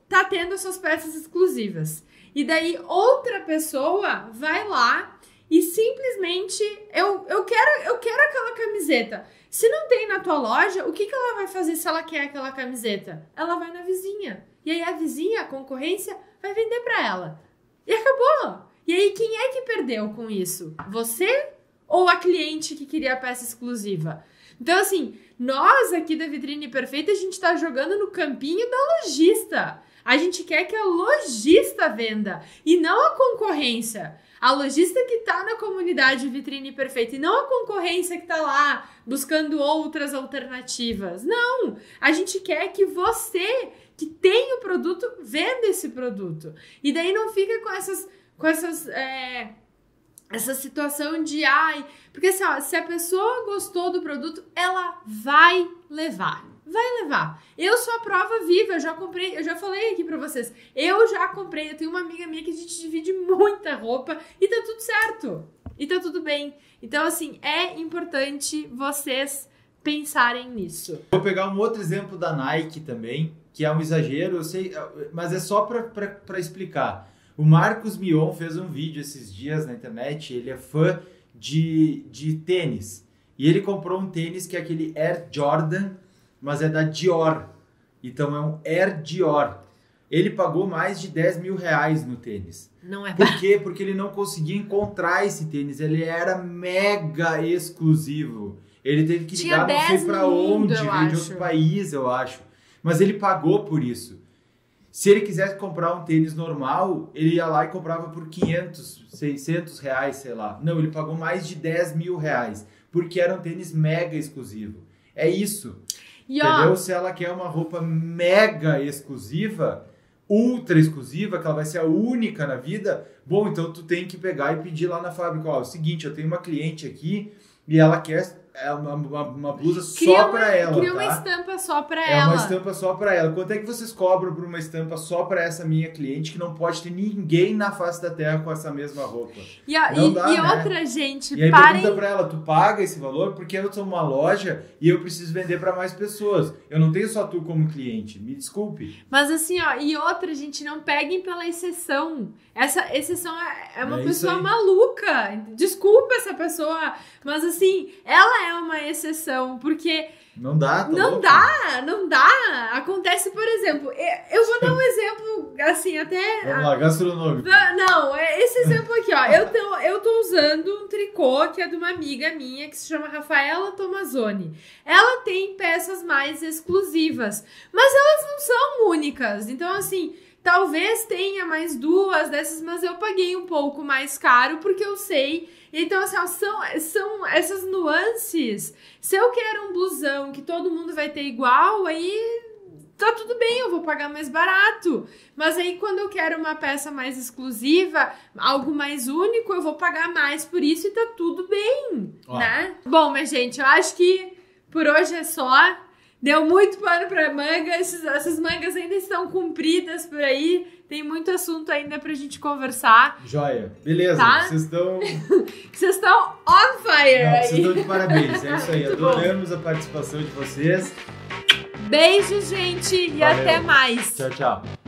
tá tendo as suas peças exclusivas. E daí outra pessoa vai lá e simplesmente eu quero aquela camiseta. Se não tem na tua loja, o que ela vai fazer se ela quer aquela camiseta? Ela vai na vizinha. E aí a vizinha, a concorrência, vai vender para ela. E acabou. E aí quem é que perdeu com isso? Você ou a cliente que queria a peça exclusiva? Então assim, nós aqui da Vitrine Perfeita, a gente tá jogando no campinho da lojista. A gente quer que a lojista venda e não a concorrência. A lojista que está na comunidade Vitrine Perfeita e não a concorrência que está lá buscando outras alternativas. Não! A gente quer que você, que tem o produto, venda esse produto. E daí não fica com essa situação de porque assim, se a pessoa gostou do produto, ela vai levar. Vai levar. Eu sou a prova viva, eu já comprei, eu já falei aqui pra vocês. Eu já comprei, eu tenho uma amiga minha que a gente divide muita roupa e tá tudo certo. E tá tudo bem. Então, assim, é importante vocês pensarem nisso. Vou pegar um outro exemplo da Nike também, que é um exagero, eu sei, mas é só pra explicar. O Marcos Mion fez um vídeo esses dias na internet, ele é fã de tênis. E ele comprou um tênis que é aquele Air Jordan, mas é da Dior, então é um Air Dior. Ele pagou mais de 10 mil reais no tênis. Não é Por quê? Porque ele não conseguia encontrar esse tênis, ele era mega exclusivo. Ele teve que ligar, não sei pra onde, veio de outro país, eu acho. Mas ele pagou por isso. Se ele quisesse comprar um tênis normal, ele ia lá e comprava por 500, 600 reais, sei lá. Não, ele pagou mais de 10 mil reais, porque era um tênis mega exclusivo. É isso. Entendeu? Se ela quer uma roupa mega exclusiva, ultra exclusiva, que ela vai ser a única na vida, então tu tem que pegar e pedir lá na fábrica, é o seguinte, eu tenho uma cliente aqui e ela quer é uma blusa só pra ela, cria tá? uma estampa só pra É ela. uma estampa só pra ela. Quanto é que vocês cobram por uma estampa só pra essa minha cliente que não pode ter ninguém na face da terra com essa mesma roupa? Não dá, né? Outra, gente, E aí parem... pergunta pra ela, tu paga esse valor? Porque eu sou uma loja e eu preciso vender pra mais pessoas. Eu não tenho só tu como cliente, me desculpe. Mas assim, ó, e outra, gente, não peguem pela exceção. Essa exceção é uma pessoa maluca. Desculpa essa pessoa, mas assim, ela é uma exceção, porque... Não dá, tá Não louco? Não dá. Acontece, por exemplo, eu vou dar um exemplo, assim, até... Vamos lá, gastronômico. Não, esse exemplo aqui, ó. Eu tô usando um tricô que é de uma amiga minha que se chama Rafaela Tomazoni. Ela tem peças mais exclusivas, mas elas não são únicas. Então, assim, talvez tenha mais duas dessas, mas eu paguei um pouco mais caro porque eu sei. Então, assim, ó, são essas nuances. Se eu quero um blusão que todo mundo vai ter igual, aí tá tudo bem, eu vou pagar mais barato. Mas aí, quando eu quero uma peça mais exclusiva, algo mais único, eu vou pagar mais por isso e tá tudo bem, né? Bom, minha gente, eu acho que por hoje é só. Deu muito pano pra manga, essas mangas ainda estão compridas por aí, tem muito assunto ainda pra gente conversar. Joia, beleza, tá? Vocês estão on fire! Não, aí. vocês estão de parabéns, é isso aí, adoramos a participação de vocês. Beijos, gente, e Valeu. até mais! Tchau, tchau.